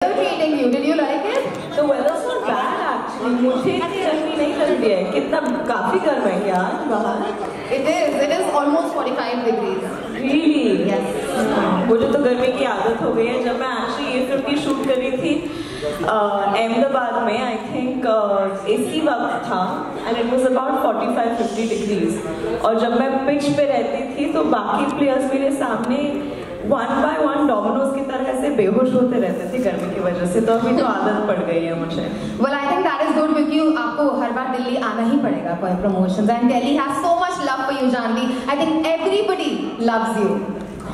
treating you? Did you like it? The weather's not bad actually. मुझे इतनी गर्मी नहीं लगती है. कितना काफी गर्म है क्या बाहर? It is almost 45 degrees. Really? Yes. मुझे तो गर्मी की आदत हो गई है. जब मैं एक्चुअली ये फिल्म की शूट कर रही थी अहमदाबाद में, आई थिंक AC वक्त था and it was about 45-50 degrees. और जब मैं पिच पे रहती थी तो बाकी प्लेयर्स मेरे सामने वन बाय वन डोमिनोज की तरह से बेहोश होते रहते थे गर्मी की वजह से. तो अभी तो आदत पड़ गई है मुझे. Well, I think that is good क्योंकि आपको हर बार दिल्ली आना ही पड़ेगा for promotions and Delhi has so much love for you, Janvi. I think everybody loves you.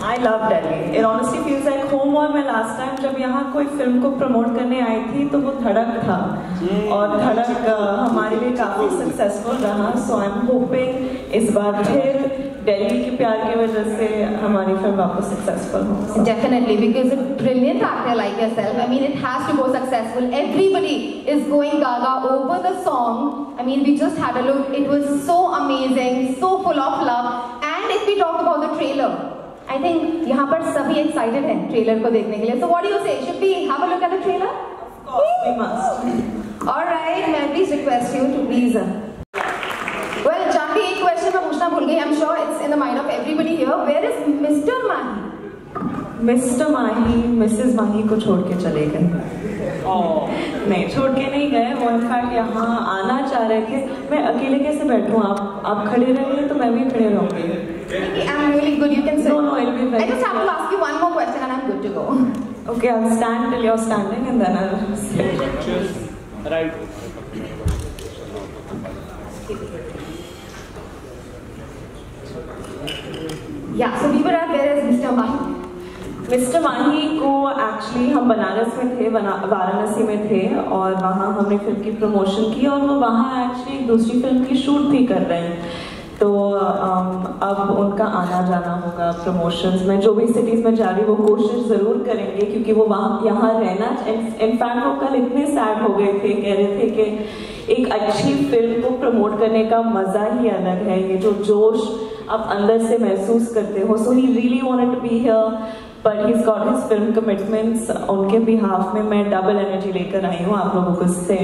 I love Delhi. It honestly feels like home. और मैं लास्ट टाइम जब यहाँ कोई film को प्रमोट करने आई थी तो वो धड़क था और धड़क हमारे लिए काफी सक्सेसफुल रहा. सो आई एम होपिंग इस बार फिर दिल्ली के प्यार की वजह से हमारी फिल्म वापस सक्सेसफुल हो. Definitely, because a brilliant actor like yourself, I mean, it has to go successful. Everybody is going gaga over the song. I mean, we just had a look. It was so amazing, so full of love. And if we talk about the trailer, I think यहाँ पर सभी excited हैं trailer को देखने के लिए. So what do you say? Should we have a look at the trailer? Of course, we must. All right, may I please request you to please. Well, Janvi, एक question मैं पूछना भूल गई. I'm sure it's in the mind of everybody here. Where is Mr. Mahi? Mr. Mahi, Mrs. Mahi को छोड़ के चले गए. नहीं, छोड़ के नहीं गए. वो इनफैक्ट यहाँ आना चाह रहे थे. मैं अकेले कैसे बैठूँ? आप खड़े रहिए तो मैं भी खड़े रहूँगी. I'm really good. You can sit. No, it'll be very. I just have to ask you one more question and I'm good to go. Okay, I'll stand till you're standing and then I'll sit. Right. Yeah, so we were at where is Mr. Mahi? Mr Mahi को actually हम बनारस में थे, वाराणसी में थे और वहाँ हमने film की प्रमोशन की और वो वहाँ एक्चुअली दूसरी फिल्म की शूट भी कर रहे हैं. तो अब उनका आना जाना होगा प्रमोशंस में. जो भी सिटीज़ में जा रही वो कोशिश ज़रूर करेंगे क्योंकि वो वहाँ यहाँ रहना. इनफैक्ट वो कल इतने सैड हो गए थे, कह रहे थे कि एक अच्छी फिल्म को प्रमोट करने का मज़ा ही अलग है. ये जो जोश आप अंदर से महसूस करते हो. So he really wanted to be here but he got his film commitments. उनके बिहाफ में मैं डबल एनर्जी लेकर आई हूँ आप लोगों को से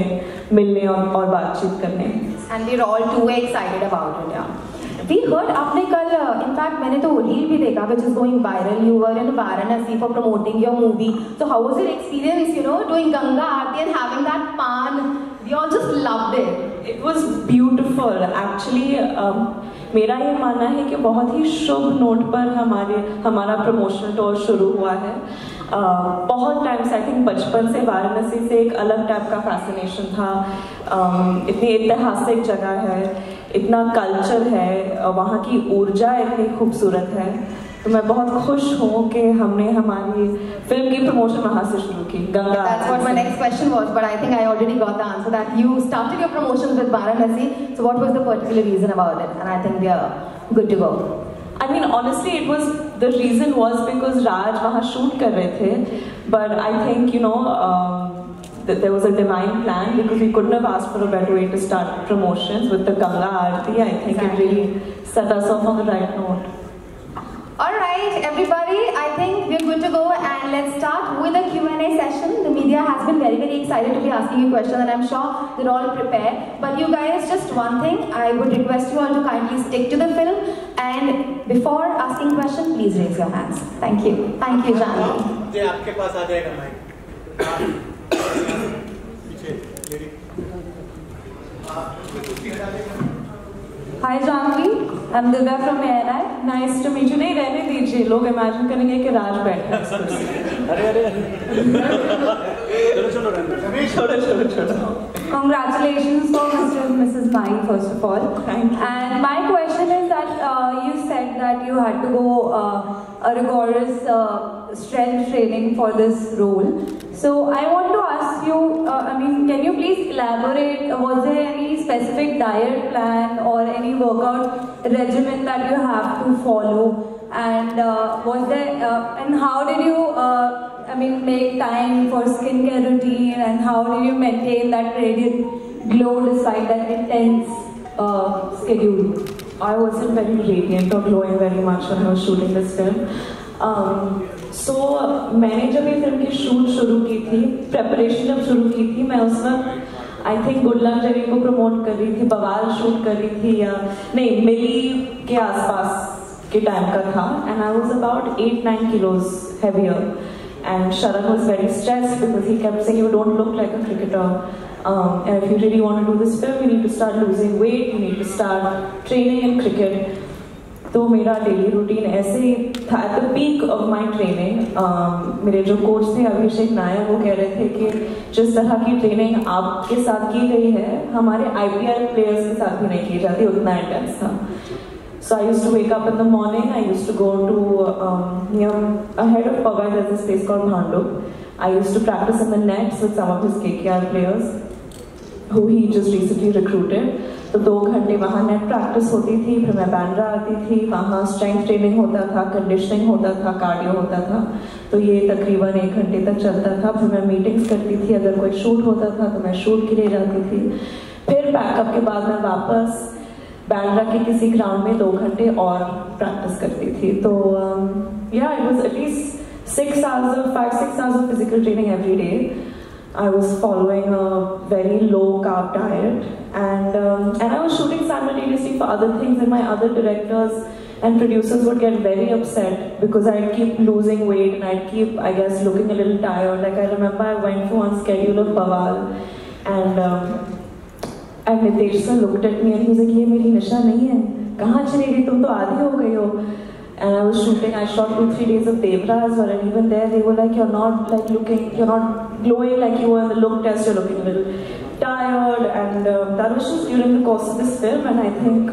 मिलने और बातचीत करने. And we're all too excited about it. Yeah. We heard आपने कल, in fact मैंने तो रील भी देखा which is going viral. You were in Varanasi for promoting your movie. So how was your experience? You know, doing Ganga Aarti and having that pan. We all just loved it. It was beautiful. Actually, मेरा ये मानना है कि बहुत ही शुभ note पर हमारा promotional tour शुरू हुआ है. बहुत टाइम से, आई थिंक बचपन से वाराणसी से एक अलग टाइप का फैसिनेशन था. इतनी ऐतिहासिक जगह है, इतना कल्चर है, वहाँ की ऊर्जा इतनी खूबसूरत है. तो मैं बहुत खुश हूँ कि हमने हमारी फिल्म की प्रमोशन वहाँ से शुरू की, Ganga. That's what my next question was, but I think I already got the answer that you started your promotions with Varanasi. So what was the particular reason about it? And I think we are good to go. I mean, honestly, the reason was because Raj वहाँ shoot कर रहे थे, but I think that there was a divine plan because we couldn't have asked for a better way to start promotions with the Ganga Aarti. I think it really set us off on the right note. All right, everybody, I think we're good to go and let's start with a Q&A session. The media has been very, very excited to be asking you questions and I'm sure they're all prepared. But you guys, just one thing, I would request you all to kindly stick to the film and before asking questions, please raise your hands. Thank you. Thank you, Janvi. जी आपके पास आ जाएगा mic. Hi Janvi, I'm Divya from ANI. Nice to meet you. नहीं रहने दीजिए, लोग imagine करेंगे कि राज बैठा है इस कुर्सी. अरे चलो. Congratulations for Mr. and Mrs. Mahi, first of all. Thank you. And my question is that you said that you had to go a rigorous strength training for this role. So I want to ask you, can you please elaborate? Was there any specific diet plan or any workout regimen that you have to follow? And was there? And how did you? Make time for skincare routine, and how did you maintain that radiant glow despite that intense schedule? I wasn't very radiant or glowing very much when I was shooting this film. सो मैंने जब ये film की shoot शुरू की थी, preparation जब शुरू की थी, मैं उस वक्त आई थिंक गुड लक जरी को प्रमोट कर रही थी, बवाल शूट कर रही थी, या नहीं मिली के आसपास के टाइम का था, and I was about 8-9 kilos heavier. And Sharan was very stressed because he kept saying, you don't look like a cricketer. And if you really want to do this film, you need to start losing weight, you need to start training in cricket. तो मेरा daily routine ऐसे ही था. At the peak of my training मेरे जो coach थे अभिषेक नायक, वो कह रहे थे कि जिस तरह की ट्रेनिंग आपके साथ की गई है हमारे IPL प्लेयर्स के साथ भी नहीं की जाती, उतना इंटेंस था. So I used to wake up in the morning, I used to go to near ahead of Powai, there's this place called Bhandup. I used to practice in the nets with some of his KKR players who he just recently recruited. तो 2 घंटे वहाँ net practice होती थी, फिर मैं बांद्रा आती थी, वहाँ स्ट्रेंथ ट्रेनिंग होता था, कंडीशनिंग होता था, कार्डियो होता था. तो ये तकरीबन 1 घंटे तक चलता था. फिर मैं मीटिंग्स करती थी, अगर कोई शूट होता था तो मैं शूट के लिए जाती थी. फिर पैकअप के बाद मैं वापस बांद्रा के किसी ग्राउंड में 2 घंटे और प्रैक्टिस करती थी. तो या it was at least 5-6 hours of physical training every day. I was following a very low carb diet, and I was shooting simultaneously for other things, and my other directors and producers would get very upset because I'd keep losing weight and I'd keep, I guess, looking a little tired. Like I remember I went for one schedule of Bawal, and Nitesh sir looked at me and he was like, ये मेरी नशा नहीं है, कहाँ चली गई, तुम तो आधी हो गई हो. And I was shooting, I shot 2-3 days of Devras, and even there they were like, you're not like looking, you're not glowing like you were in the look test, you're looking a little tired. And that was just during the course of this film, and I think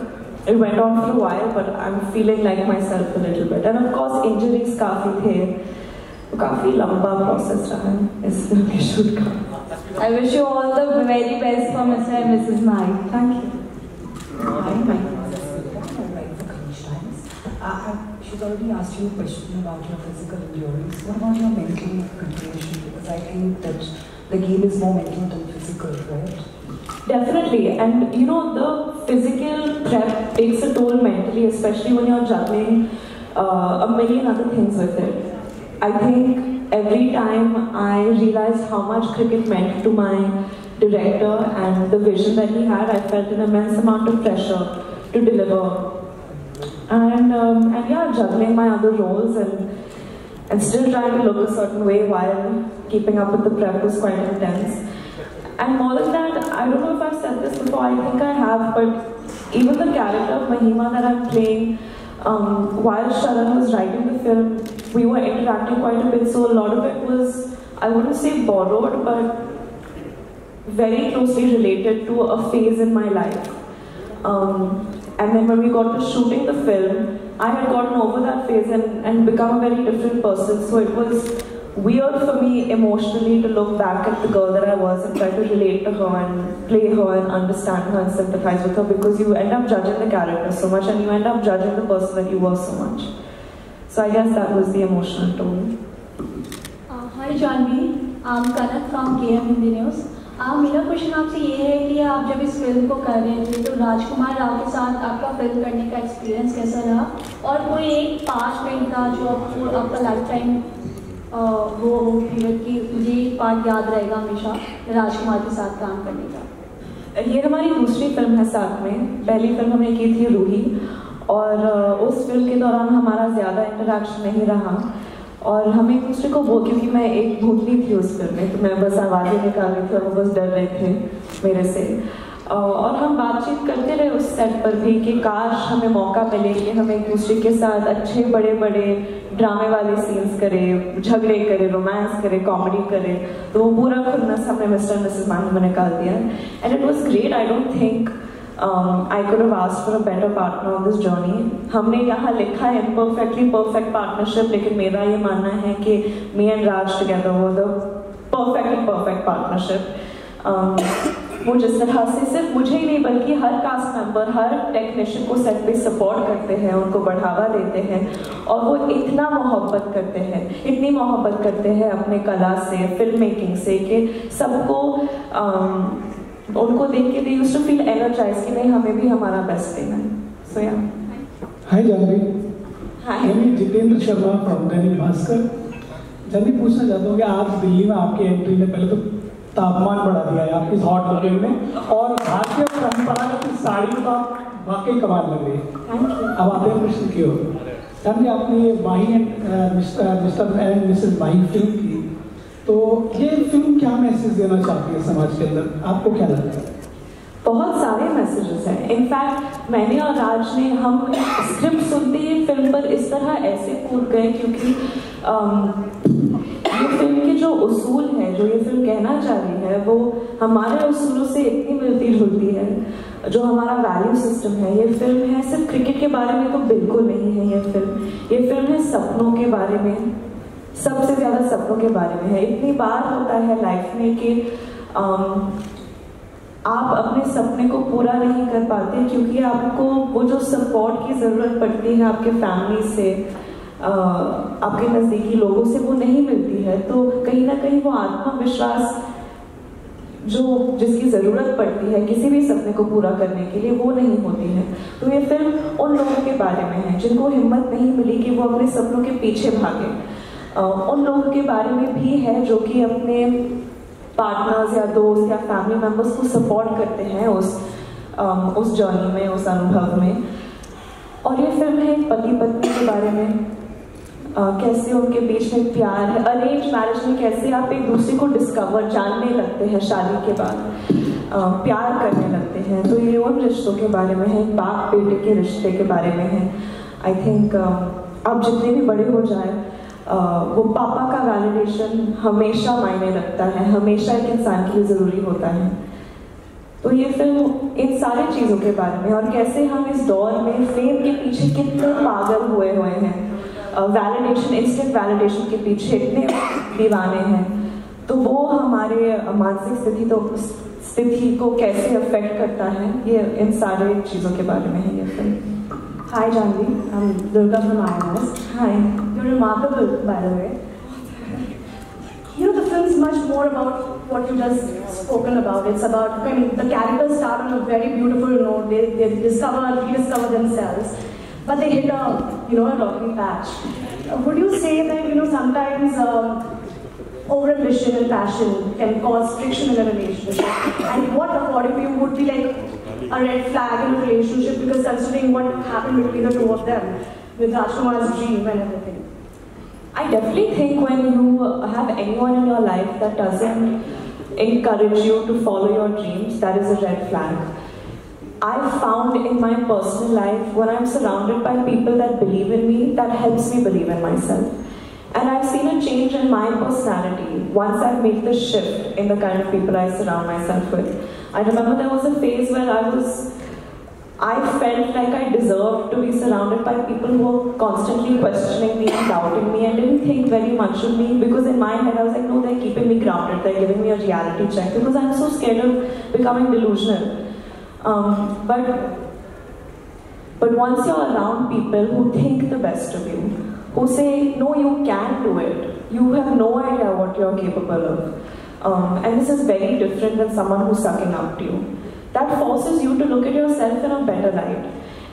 it went on for a while, but I'm feeling like myself a little bit. And of course injuries काफी थे, तो काफी लंबा process रहा है इस film के shoot का. I wish you all the very best for Mr. and Mrs. Mai. Thank you. She's already asked you a question about your physical endurance. What about your mental preparation? Because I think that the game is more mental than physical, right? Definitely, and you know the physical prep takes a toll mentally, especially when you're juggling a million other things with it. I think every time I realized how much cricket meant to my director and the vision that he had, I felt an immense amount of pressure to deliver. And yeah, juggling my other roles and still trying to look a certain way while keeping up with the prep was quite intense. And more than that, I don't know if I've said this before, I think I have, but even the character of Mahima that I'm playing, while Sharan was writing the film, we were interacting quite a bit, so a lot of it was, I wouldn't say borrowed, but very closely related to a phase in my life. And then when we got to shooting the film, I had gotten over that phase and become a very different person. So it was weird for me emotionally to look back at the girl that I was and try to relate to her and play her and understand her and sympathize with her, because you end up judging the character so much and you end up judging the person that you were so much. So I guess that was the emotional tone. Hi Janvi, I'm Kanak from KM Hindi News. मेरा question आपसे ये है कि आप जब इस film को कर रहे थे तो राजकुमार राव के साथ आपका फिल्म करने का एक्सपीरियंस कैसा रहा, और कोई एक पार्ट में था जो आपका लाइफ टाइम वो पीरियड की मुझे एक पार्ट याद रहेगा हमेशा राजकुमार के साथ काम करने का? ये हमारी दूसरी फिल्म है साथ में. पहली फिल्म हमने की थी रूही, और उस फिल्म के दौरान हमारा ज़्यादा इंटरेक्शन नहीं रहा, और हम एक दूसरे को वो, क्योंकि मैं एक भूतनी थी उस फिल्म में, तो मैं बस आवाज़ें निकाल रही थी और वो बस डर रहे थे मेरे से. और हम बातचीत करते रहे उस सेट पर भी कि काश हमें मौका मिले कि हम एक दूसरे के साथ अच्छे बड़े बड़े ड्रामे वाले सीन्स करें, झगड़े करें, रोमांस करें, कॉमेडी करें. तो वो पूरा खुन्नस हमने मिस्टर एंड मिसेस माही में निकाल दिया, and it was great. I don't think I could have asked for a better partner on this journey. हमने यहाँ लिखा है imperfectly perfect partnership, लेकिन मेरा ये मानना है कि me and Raj together were the perfectly perfect partnership. वो जिस तरह से सिर्फ मुझे ही नहीं बल्कि हर कास्ट मेंबर, हर टेक्नीशियन को सेट पे सपोर्ट करते हैं, उनको बढ़ावा देते हैं, और वो इतना मोहब्बत करते हैं, इतनी मोहब्बत करते हैं अपने कला से, फिल्म मेकिंग से, कि सबको उनको देख के they used to feel energized कि नहीं हमें भी हमारा बेस्ट देना है. So yeah. Hi Janvi. Hi. I'm Jitendra Sharma from Dainik Bhaskar. Janvi पूछना चाहता हूँ कि आज दिल्ली में आपकी एंट्री ने पहले तो तापमान बढ़ा दिया है आपकी हॉट लोकेशन में, और भारतीय परंपरागत साड़ी तो आप वाकई कमाल लग रही है। अब आते हैं प्रश्न की ओर। जानवी, आपने ये Mahi and Mr and Mrs Mahi film की, तो ये फिल्म क्या मैसेज देना चाहती है समाज के अंदर, आपको क्या लगता है? बहुत सारे मैसेजेस हैं। इनफैक्ट मैंने और राज ने, हम स्क्रिप्ट सुनते ही फिल्म पर इस तरह ऐसे कूद गए, क्योंकि ये फिल्म के जो उसूल है, जो ये फिल्म कहना चाह रही है, वो हमारे उसूलों से इतनी मिलती जुलती है। जो हमारा वैल्यू सिस्टम है, ये फिल्म है सिर्फ क्रिकेट के बारे में तो बिल्कुल नहीं है। ये फिल्म है सपनों के बारे में, सबसे ज्यादा सपनों के बारे में है। इतनी बार होता है लाइफ में कि आप अपने सपने को पूरा नहीं कर पाते क्योंकि आपको वो जो सपोर्ट की ज़रूरत पड़ती है आपके फैमिली से, आपके नज़दीकी लोगों से, वो नहीं मिलती है। तो कहीं ना कहीं वो आत्मविश्वास जिसकी ज़रूरत पड़ती है किसी भी सपने को पूरा करने के लिए, वो नहीं होती है। तो ये फिल्म उन लोगों के बारे में है जिनको हिम्मत नहीं मिली कि वो अपने सपनों के पीछे भागे। उन लोगों के बारे में भी है जो कि अपने पार्टनर्स या दोस्त या फैमिली मेम्बर्स को सपोर्ट करते हैं उस जर्नी में, उस अनुभव में। और ये फिल्म है पति पत्नी के बारे में, कैसे उनके बीच में प्यार है। अरेंज मैरिज में कैसे आप एक दूसरे को जानने लगते हैं, शादी के बाद प्यार करने लगते हैं। तो ये उन रिश्तों के बारे में है, बाप बेटे के रिश्ते के बारे में है। आई थिंक आप जितने भी बड़े हो जाए, वो पापा का वैलिडेशन हमेशा मायने रखता है, हमेशा एक इंसान के लिए ज़रूरी होता है। तो ये फिल्म इन सारी चीज़ों के बारे में, और कैसे हम इस दौर में फेम के पीछे कितने पागल हुए हैं, वैलिडेशन, इंस्टेंट वैलिडेशन के पीछे इतने दीवाने हैं। तो वो हमारे मानसिक स्थिति को कैसे अफेक्ट करता है, ये इन सारे चीज़ों के बारे में है ये film. Hi Janvi, I'm Durga from IMS. Hi. You're remarkable, by the way. You know, the film's much more about what you just spoken about. It's about, I mean, the characters start on a very beautiful note. They rediscover themselves, but they hit a rocky patch. Would you say that, sometimes over-ambition and passion can cause friction in a relationship? And what, according to you, would be like a red flag in a relationship, because considering what happened between the two of them with Rajkumar's dream and everything? I definitely think when you have anyone in your life that doesn't encourage you to follow your dreams, that is a red flag. I've found in my personal life, when I'm surrounded by people that believe in me, that helps me believe in myself. And I've seen a change in my personality once I've made the shift in the kind of people I surround myself with. I remember there was a phase where I felt like I deserved to be surrounded by people who were constantly questioning me and doubting me and didn't think very much of me, because in my head I was like, no, they're keeping me grounded, they're giving me a reality check, because I'm so scared of becoming delusional. But once you're around people who think the best of you, who say, no, you can do it, you have no idea what you're capable of. And this is very different than someone who's sucking up to you. That forces you to look at yourself in a better light.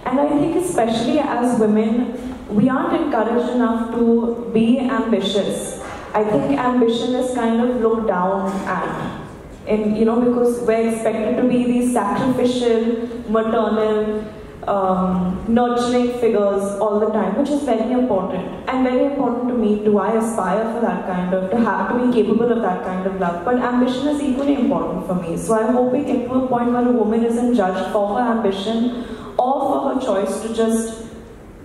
And I think especially as women, we aren't encouraged enough to be ambitious. I think ambition is kind of looked down at. And, because we're expected to be these sacrificial, maternal, nurturing figures all the time, which is very important, and very important to me too. I aspire for that kind of, to be capable of that kind of love, but ambition is equally important for me. So I hope we get to a point where a woman isn't judged for her ambition or for her choice to just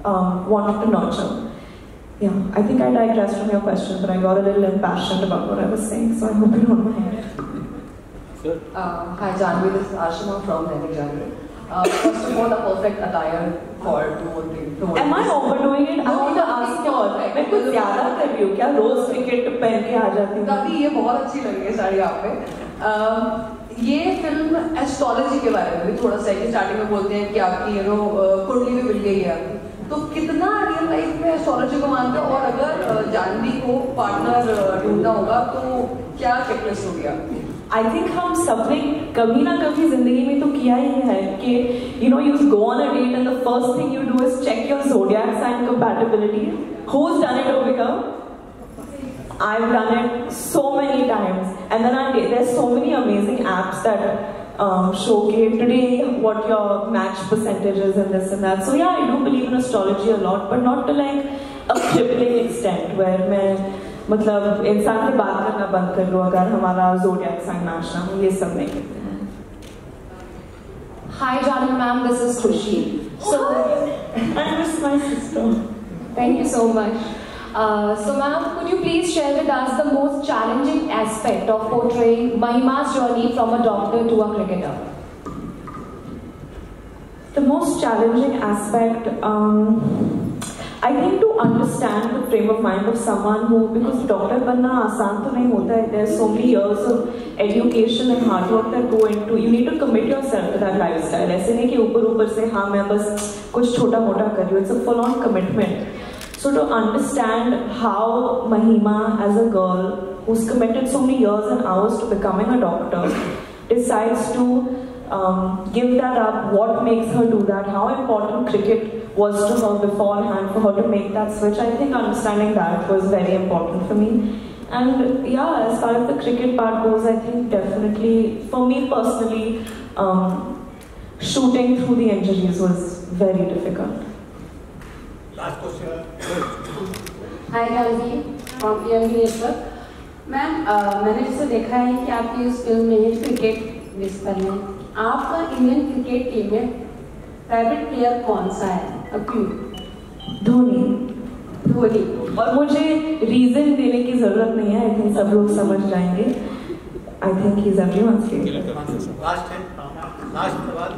want to nurture. Yeah, I think I digressed from your question, but I got a little impassioned about what I was saying, so I hope you don't mind. Hi Janvi, this is Ashima from Dainik Jagran. First of all, the perfect attire for to Am I overdoing it? I want to ask you. मैं कुछ ज़्यादा कर रही हूँ क्या? रोज cricket पहन के आ जाती हूँ। तभी ये बहुत अच्छी लगी है साड़ी आप पे। ये फिल्म एस्ट्रोलॉजी के बारे में भी थोड़ा सा है कि स्टार्टिंग में बोलते हैं कि आपकी कुंडली में मिल गई है, तो कितना रियल लाइफ में एस्ट्रोलॉजी को मानते हो, और अगर जानवी को पार्टनर ढूंढना होगा तो क्या चेकलिस्ट होगी आपकी? I think हम सबने कभी ना कभी जिंदगी में तो किया ही है कि you go on a date and the first thing you do is check your zodiac sign compatibility. Who's done it, Ovika? I've done it so many times, and then there's so many amazing apps that showcase today what your match percentage is and this and that. So yeah, I do believe in astrology a lot, but not to like a crippling extent where मैं मतलब इंसान से बात करना बंद कर लूँ अगर हमारा zodiac sign match ना हो, ये सब नहीं करते हैं. Hi Janvi ma'am, this is Khushi. So I miss my sister. Thank you so much. So ma'am, could you please share with us the most challenging aspect of portraying Mahima's journey from a doctor to a cricketer? The most challenging aspect, I think to understand the frame of mind of someone who, because doctor बनना आसान तो नहीं होता है. There's so many years of education and hard work that go into. You need to commit yourself to that lifestyle. ऐसे नहीं कि ऊपर से हाँ मैं बस कुछ छोटा मोटा कर रही हूँ. It's a full-on commitment. So to understand how Mahima, as a girl who's committed so many years and hours to becoming a doctor, decides to give that up, what makes her do that, how important cricket was to her beforehand for her to make that switch. I think understanding that was very important for me. And yeah, as far as the cricket part goes, I think definitely, for me personally, shooting through the injuries was very difficult. Last question. Hi Janvi, from EMB Network. Ma'am मैंने जैसे देखा है कि आपकी उस film में cricket base पर है. आपका इंडियन क्रिकेट टीम में फेवरेट प्लेयर कौन सा है और क्यों? धोनी. और मुझे रीजन देने की जरूरत नहीं है. आई थिंक सब लोग समझ जाएंगे. I think he is everyone's favourite. Last सवाल.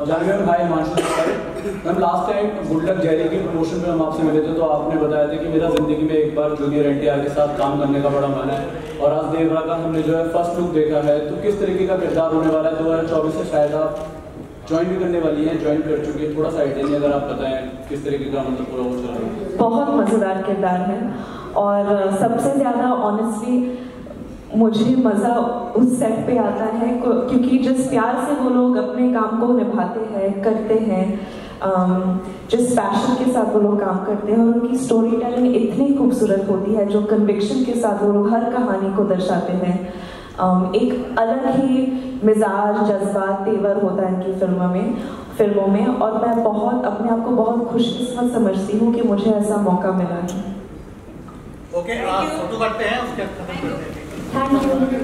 Janhvi ma'am, hi Himanshu ma'am. Last time Good Luck Jerry की प्रमोशन में हम आपसे मिले थे तो आपने बताया था कि मेरा जिंदगी में एक बार जूनियर एनटीआर के साथ काम करने का बड़ा मन है. और आज देवरा का हमने जो है फर्स्ट लुक देखा है, तो किस तरीके का किरदार होने वाला है? 2024 से शायद आप ज्वाइन भी करने वाली हैं, ज्वाइन कर चुकी है. थोड़ा सा आइडिया नहीं अगर आप बताएं किस तरीके का मतलब पूरा हो चल रहा है. बहुत मजेदार किरदार है और सबसे ज्यादा ऑनेस्टली मुझे मज़ा उस सेट पे आता है क्योंकि जिस प्यार से वो लोग अपने काम को निभाते हैं, करते हैं, जिस पैशन के साथ वो लोग काम करते हैं और उनकी स्टोरी टेलिंग इतनी खूबसूरत होती है, जो कन्विक्शन के साथ वो लोग हर कहानी को दर्शाते हैं. एक अलग ही मिजाज, जज्बात, तेवर होता है इनकी फिल्मों में और मैं बहुत अपने आप को बहुत खुशकिस्मत समझती हूँ कि मुझे ऐसा मौका मिला है. ओके, आप फोटो करते हैं उसके बाद खत्म करते हैं. Thank you.